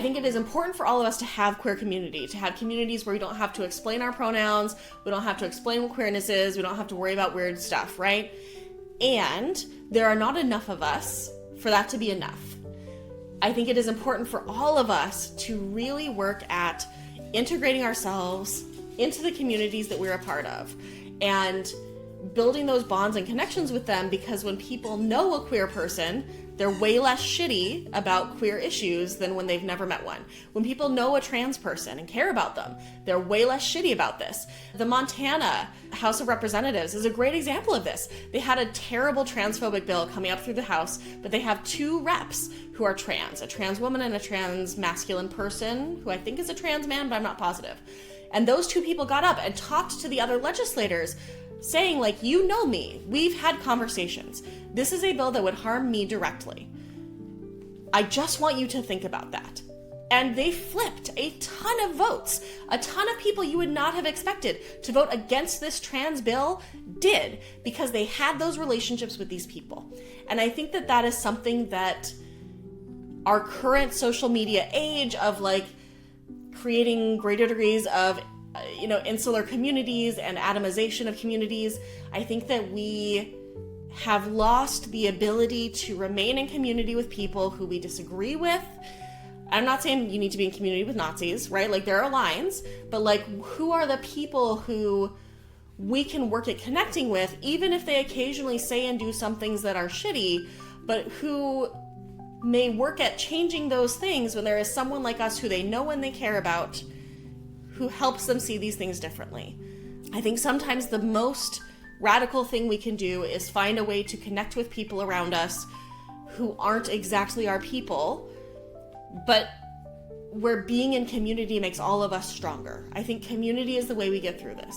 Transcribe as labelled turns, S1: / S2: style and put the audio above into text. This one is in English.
S1: think it is important for all of us to have queer community, to have communities where we don't have to explain our pronouns, we don't have to explain what queerness is, we don't have to worry about weird stuff, right? And there are not enough of us for that to be enough. I think it is important for all of us to really work at integrating ourselves into the communities that we're a part of and building those bonds and connections with them, because when people know a queer person, they're way less shitty about queer issues than when they've never met one. When people know a trans person and care about them, they're way less shitty about this. The Montana House of Representatives is a great example of this. They had a terrible transphobic bill coming up through the House, but they have 2 reps who are trans, a trans woman and a trans masculine person, who I think is a trans man, but I'm not positive. And those 2 people got up and talked to the other legislators, saying, like, you know me, we've had conversations. This is a bill that would harm me directly. I just want you to think about that. And they flipped a ton of votes. A ton of people you would not have expected to vote against this trans bill did, because they had those relationships with these people. And I think that that is something that our current social media age of, like, creating greater degrees of insular communities and atomization of communities, I think that we have lost the ability to remain in community with people who we disagree with. I'm not saying you need to be in community with Nazis, right? Like, there are lines, but, like, who are the people who we can work at connecting with, even if they occasionally say and do some things that are shitty, but who may work at changing those things when there is someone like us who they know and they care about, who helps them see these things differently. I think sometimes the most radical thing we can do is find a way to connect with people around us who aren't exactly our people, but where being in community makes all of us stronger. I think community is the way we get through this.